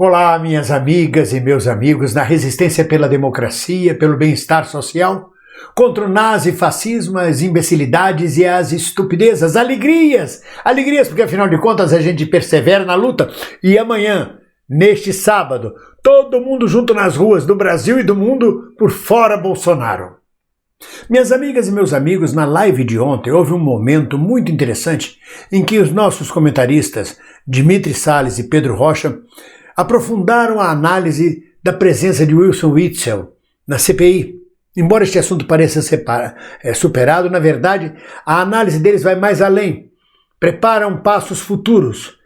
Olá, minhas amigas e meus amigos, na resistência pela democracia, pelo bem-estar social, contra o nazifascismo, as imbecilidades e as estupidezes, alegrias, porque afinal de contas a gente persevera na luta. E amanhã, neste sábado, todo mundo junto nas ruas do Brasil e do mundo por fora Bolsonaro. Minhas amigas e meus amigos, na live de ontem houve um momento muito interessante em que os nossos comentaristas, Dimitri Salles e Pedro Rocha, aprofundaram a análise da presença de Wilson Witzel na CPI. Embora este assunto pareça superado, na verdade, a análise deles vai mais além. Preparam passos futuros.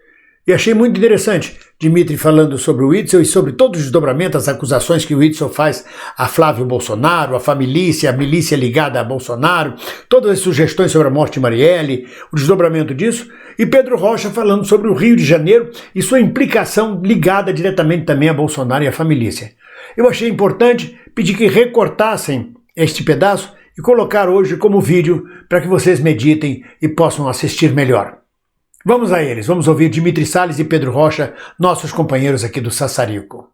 E achei muito interessante Dimitri falando sobre o Witzel e sobre todos os desdobramentos, as acusações que o Witzel faz a Flávio Bolsonaro, a milícia ligada a Bolsonaro, todas as sugestões sobre a morte de Marielle, o desdobramento disso, e Pedro Rocha falando sobre o Rio de Janeiro e sua implicação ligada diretamente também a Bolsonaro e a milícia. Eu achei importante pedir que recortassem este pedaço e colocar hoje como vídeo para que vocês meditem e possam assistir melhor. Vamos a eles, vamos ouvir Dimitri Salles e Pedro Rocha, nossos companheiros aqui do Sassarico.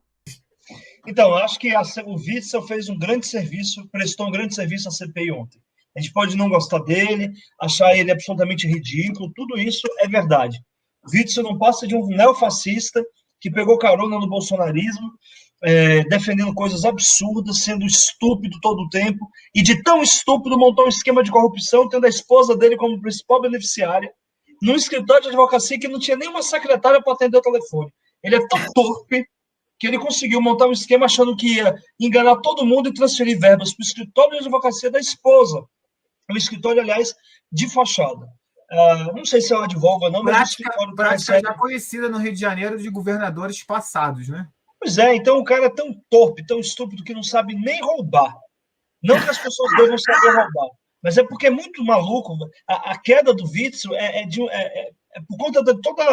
Então, eu acho que o Witzel fez um grande serviço, prestou um grande serviço à CPI ontem. A gente pode não gostar dele, achar ele absolutamente ridículo, tudo isso é verdade. O Witzel não passa de um neofascista que pegou carona no bolsonarismo, defendendo coisas absurdas, sendo estúpido todo o tempo, e de tão estúpido montou um esquema de corrupção, tendo a esposa dele como principal beneficiária, num escritório de advocacia que não tinha nenhuma secretária para atender o telefone. Ele é tão torpe que ele conseguiu montar um esquema achando que ia enganar todo mundo e transferir verbas para o escritório de advocacia da esposa. Um escritório, aliás, de fachada. Não sei se ela advoga ou não, mas prática já conhecida no Rio de Janeiro de governadores passados, né? Pois é, então o cara é tão torpe, tão estúpido que não sabe nem roubar. Não que as pessoas devam saber roubar, mas é porque é muito maluco. A queda do Witzel é por conta de toda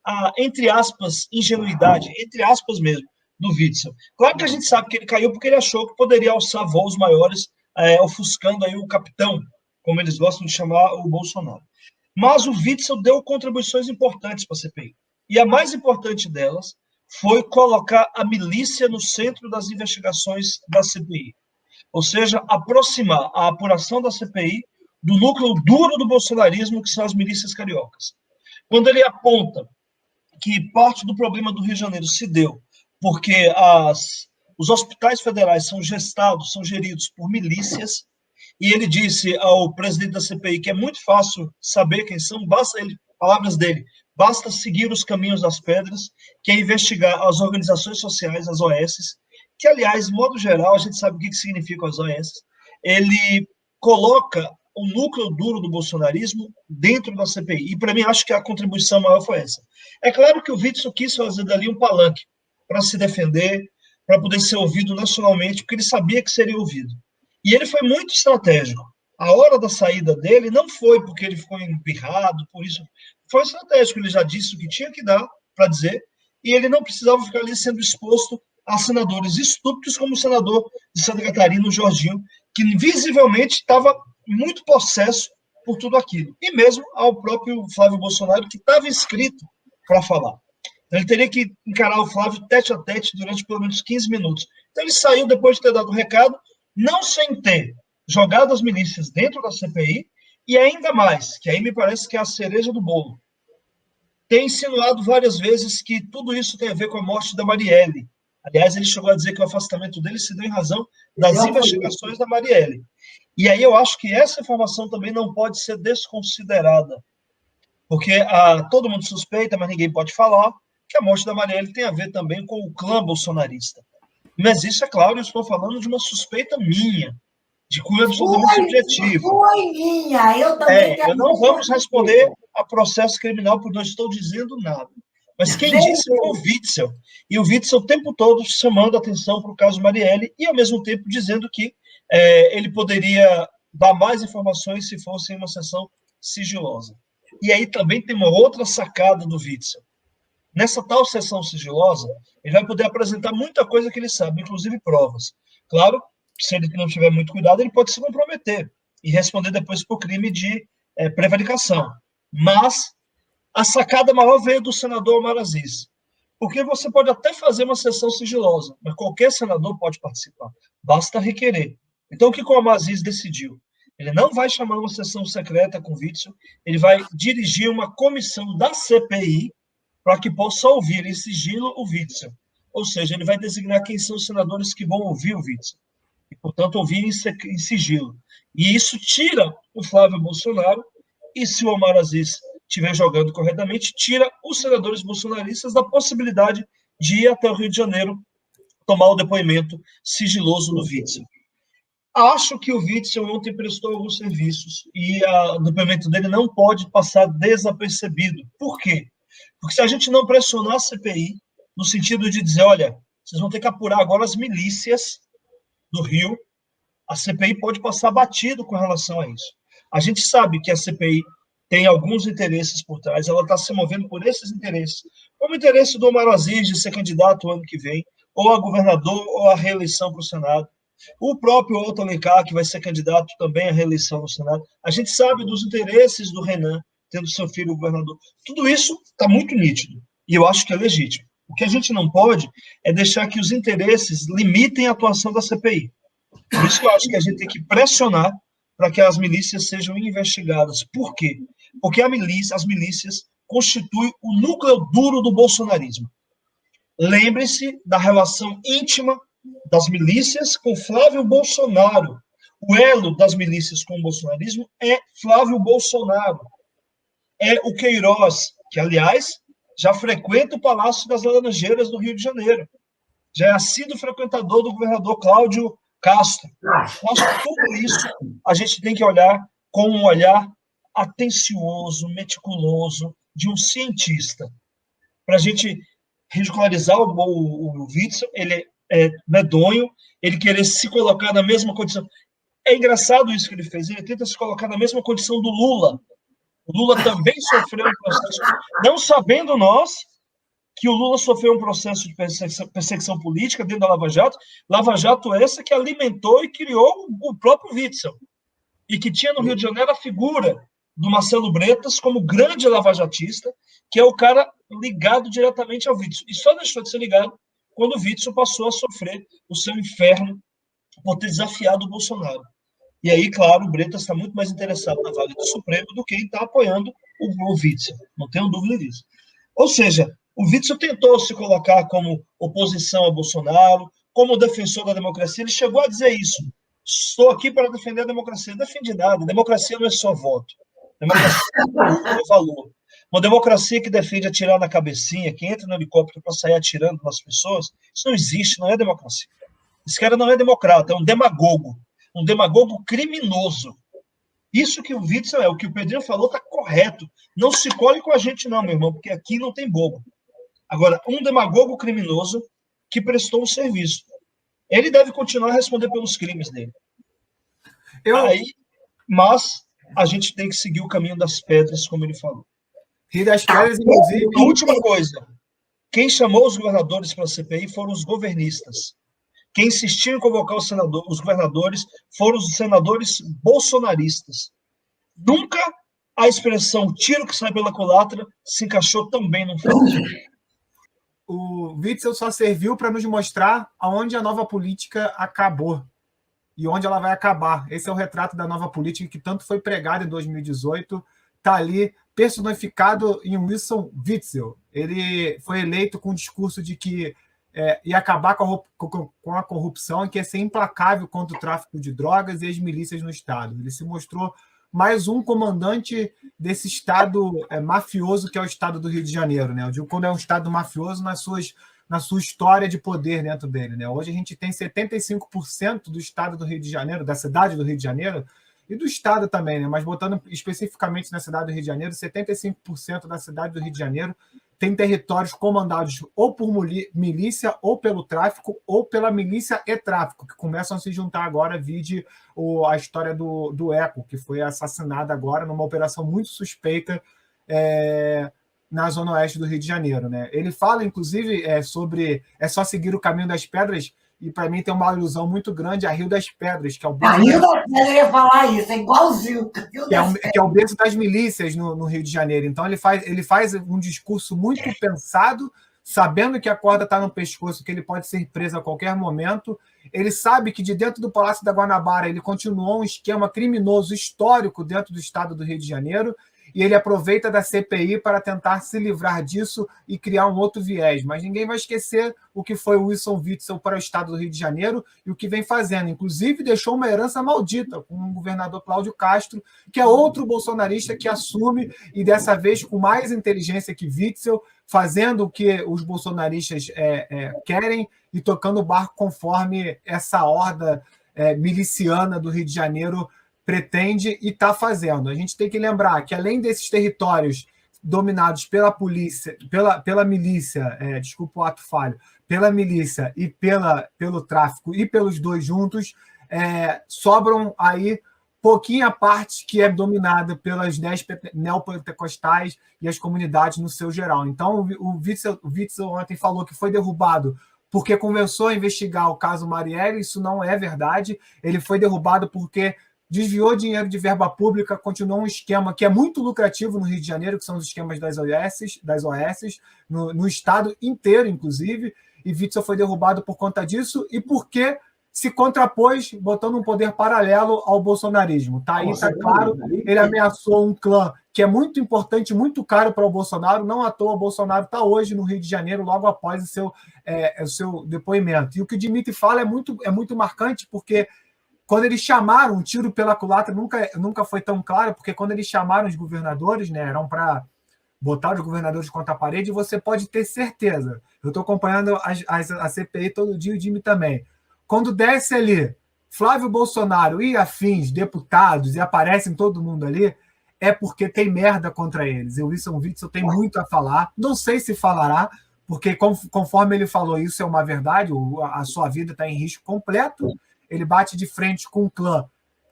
a, entre aspas, ingenuidade, entre aspas mesmo, do Witzel. Claro que a gente sabe que ele caiu porque ele achou que poderia alçar voos maiores, ofuscando aí o capitão, como eles gostam de chamar o Bolsonaro. Mas o Witzel deu contribuições importantes para a CPI. E a mais importante delas foi colocar a milícia no centro das investigações da CPI. Ou seja, aproximar a apuração da CPI do núcleo duro do bolsonarismo, que são as milícias cariocas. Quando ele aponta que parte do problema do Rio de Janeiro se deu porque os hospitais federais são geridos por milícias, e ele disse ao presidente da CPI que é muito fácil saber quem são, palavras dele, basta seguir os caminhos das pedras, que é investigar as organizações sociais, as OS, que, aliás, de modo geral, a gente sabe o que significam as OS. Ele coloca o núcleo duro do bolsonarismo dentro da CPI. E, para mim, acho que a contribuição maior foi essa. É claro que o Witzel quis fazer dali um palanque para se defender, para poder ser ouvido nacionalmente, porque ele sabia que seria ouvido. E ele foi muito estratégico. A hora da saída dele não foi porque ele ficou embirrado, por isso. Foi estratégico. Ele já disse o que tinha que dar para dizer, e ele não precisava ficar ali sendo exposto a senadores estúpidos, como o senador de Santa Catarina, o Jorginho, que visivelmente estava muito possesso por tudo aquilo. E mesmo ao próprio Flávio Bolsonaro, que estava inscrito para falar. Então, ele teria que encarar o Flávio tete a tete durante pelo menos 15 minutos. Então, ele saiu depois de ter dado o recado, não sem ter jogado as milícias dentro da CPI, e ainda mais, que aí me parece que é a cereja do bolo, tem insinuado várias vezes que tudo isso tem a ver com a morte da Marielle. Aliás, ele chegou a dizer que o afastamento dele se deu em razão das investigações da Marielle. E aí eu acho que essa informação também não pode ser desconsiderada, porque todo mundo suspeita, mas ninguém pode falar, que a morte da Marielle tem a ver também com o clã bolsonarista. Mas isso, é claro, eu estou falando de uma suspeita minha, de cunho absolutamente subjetivo. Foi minha, eu também. Não vamos responder a processo criminal, porque não estou dizendo nada. Mas quem disse foi o Witzel. E o Witzel o tempo todo chamando a atenção para o caso Marielle e, ao mesmo tempo, dizendo que ele poderia dar mais informações se fosse uma sessão sigilosa. E aí também tem uma outra sacada do Witzel. Nessa tal sessão sigilosa, ele vai poder apresentar muita coisa que ele sabe, inclusive provas. Claro, se ele não tiver muito cuidado, ele pode se comprometer e responder depois por crime de prevaricação. Mas a sacada maior veio do senador Omar Aziz, Porque você pode até fazer uma sessão sigilosa, mas qualquer senador pode participar. Basta requerer. Então, o que o Amaziz decidiu? Ele não vai chamar uma sessão secreta com o Witzel, ele vai dirigir uma comissão da CPI para que possa ouvir em sigilo o Witzel. Ou seja, ele vai designar quem são os senadores que vão ouvir o Witzel. E, portanto, ouvir em sigilo. E isso tira o Flávio Bolsonaro, e se o Omar Aziz estiver jogando corretamente, tira os senadores bolsonaristas da possibilidade de ir até o Rio de Janeiro tomar o depoimento sigiloso do Witzel. Acho que o Witzel ontem prestou alguns serviços e o depoimento dele não pode passar desapercebido. Por quê? Porque se a gente não pressionar a CPI, no sentido de dizer, olha, vocês vão ter que apurar agora as milícias do Rio, a CPI pode passar batido com relação a isso. A gente sabe que a CPI tem alguns interesses por trás, ela está se movendo por esses interesses, como o interesse do Omar Aziz de ser candidato o ano que vem, ou a governador, ou a reeleição para o Senado. O próprio Otto Alencar, que vai ser candidato também à reeleição no Senado. A gente sabe dos interesses do Renan, tendo seu filho governador. Tudo isso está muito nítido, e eu acho que é legítimo. O que a gente não pode é deixar que os interesses limitem a atuação da CPI. Por isso que eu acho que a gente tem que pressionar para que as milícias sejam investigadas. Por quê? Porque as milícias constituem o núcleo duro do bolsonarismo. Lembre-se da relação íntima das milícias com Flávio Bolsonaro. O elo das milícias com o bolsonarismo é Flávio Bolsonaro. É o Queiroz, que, aliás, já frequenta o Palácio das Laranjeiras do Rio de Janeiro. Já é assíduo frequentador do governador Cláudio Castro. Acho que tudo isso a gente tem que olhar com um olhar atencioso, meticuloso, de um cientista. Para a gente ridicularizar o Witzel, ele é medonho, ele querer se colocar na mesma condição. É engraçado isso que ele fez, ele tenta se colocar na mesma condição do Lula. O Lula também sofreu um processo, não sabendo nós que o Lula sofreu um processo de perseguição política dentro da Lava Jato. Lava Jato essa que alimentou e criou o próprio Witzel. E que tinha no Rio de Janeiro a figura do Marcelo Bretas como grande lavajatista, que é o cara ligado diretamente ao Witzel. E só deixou de ser ligado quando o Witzel passou a sofrer o seu inferno por ter desafiado o Bolsonaro. E aí, claro, o Bretas está muito mais interessado na vaga do Supremo do que está apoiando o Witzel. Não tenho dúvida disso. Ou seja, o Witzel tentou se colocar como oposição a Bolsonaro, como defensor da democracia. Ele chegou a dizer isso. Estou aqui para defender a democracia. Não defende nada. Democracia não é só voto. Democracia é valor. Uma democracia que defende atirar na cabecinha, que entra no helicóptero para sair atirando nas pessoas, isso não existe, não é democracia. Esse cara não é democrata, é um demagogo criminoso. Isso que o Witzel é, o que o Pedrinho falou está correto. Não se cole com a gente não, meu irmão, porque aqui não tem bobo. Agora, um demagogo criminoso que prestou um serviço. Ele deve continuar a responder pelos crimes dele. Mas a gente tem que seguir o caminho das pedras, como ele falou. Rio das Pedras, inclusive. A última coisa. Quem chamou os governadores para a CPI foram os governistas. Quem insistiu em convocar os governadores foram os senadores bolsonaristas. Nunca a expressão tiro que sai pela culatra se encaixou tão bem no fato. O Witzel só serviu para nos mostrar aonde a nova política acabou e onde ela vai acabar. Esse é o retrato da nova política que tanto foi pregada em 2018. Está ali personificado em Wilson Witzel. Ele foi eleito com o discurso de que ia acabar com a corrupção e que ia ser implacável contra o tráfico de drogas e as milícias no Estado. Ele se mostrou mais um comandante desse Estado mafioso que é o Estado do Rio de Janeiro. Né? Eu digo quando é um Estado mafioso na sua história de poder dentro dele. Né? Hoje a gente tem 75% do Estado do Rio de Janeiro, da cidade do Rio de Janeiro, e do Estado também, né? Mas botando especificamente na cidade do Rio de Janeiro, 75% da cidade do Rio de Janeiro tem territórios comandados ou por milícia, ou pelo tráfico, ou pela milícia e tráfico, que começam a se juntar agora, vide a história do Eco, que foi assassinado agora numa operação muito suspeita na zona oeste do Rio de Janeiro. Né? Ele fala, inclusive, sobre só seguir o caminho das pedras, e para mim tem uma alusão muito grande a Rio das Pedras, que é o berço. Rio das Pedras, eu ia falar isso, é igualzinho. Que é o berço das milícias no Rio de Janeiro. Então ele faz um discurso muito pensado sabendo que a corda está no pescoço, que ele pode ser preso a qualquer momento. Ele sabe que de dentro do Palácio da Guanabara ele continuou um esquema criminoso histórico dentro do estado do Rio de Janeiro, e ele aproveita da CPI para tentar se livrar disso e criar um outro viés. Mas ninguém vai esquecer o que foi o Wilson Witzel para o estado do Rio de Janeiro e o que vem fazendo. Inclusive, deixou uma herança maldita com o governador Cláudio Castro, que é outro bolsonarista que assume, e dessa vez com mais inteligência que Witzel, fazendo o que os bolsonaristas querem e tocando o barco conforme essa horda miliciana do Rio de Janeiro pretende e está fazendo. A gente tem que lembrar que, além desses territórios dominados pela polícia, pela milícia, desculpa o ato falho, pela milícia e pelo tráfico e pelos dois juntos, sobram aí pouquinha parte que é dominada pelas 10 neopentecostais e as comunidades no seu geral. Então, o Witzel ontem falou que foi derrubado porque começou a investigar o caso Marielle. Isso não é verdade. Ele foi derrubado porque desviou dinheiro de verba pública, continuou um esquema que é muito lucrativo no Rio de Janeiro, que são os esquemas das OS, no estado inteiro, inclusive, e Witzel foi derrubado por conta disso e porque se contrapôs, botando um poder paralelo ao bolsonarismo. Tá aí, tá claro, ele ameaçou um clã que é muito importante, muito caro para o Bolsonaro, não à toa o Bolsonaro está hoje no Rio de Janeiro, logo após o seu depoimento. E o que o Dimitri fala é muito marcante, porque quando eles chamaram, um tiro pela culatra nunca foi tão claro, porque quando eles chamaram os governadores, né, eram para botar os governadores contra a parede, e você pode ter certeza. Eu estou acompanhando a CPI todo dia, o Jimmy também. Quando desce ali Flávio Bolsonaro e afins, deputados, e aparecem todo mundo ali, é porque tem merda contra eles. E o Wilson Witzel tem muito a falar. Não sei se falará, porque conforme ele falou, isso é uma verdade, a sua vida está em risco completo. Ele bate de frente com um clã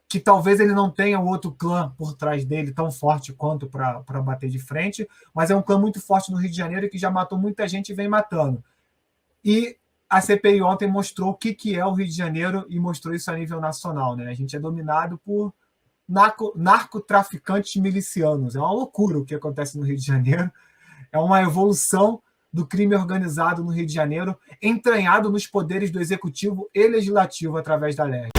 que talvez ele não tenha um outro clã por trás dele tão forte quanto para bater de frente, mas é um clã muito forte no Rio de Janeiro que já matou muita gente e vem matando. E a CPI ontem mostrou o que é o Rio de Janeiro e mostrou isso a nível nacional, né? A gente é dominado por narcotraficantes milicianos. É uma loucura o que acontece no Rio de Janeiro. É uma evolução do crime organizado no Rio de Janeiro, entranhado nos poderes do executivo e legislativo através da LERJ.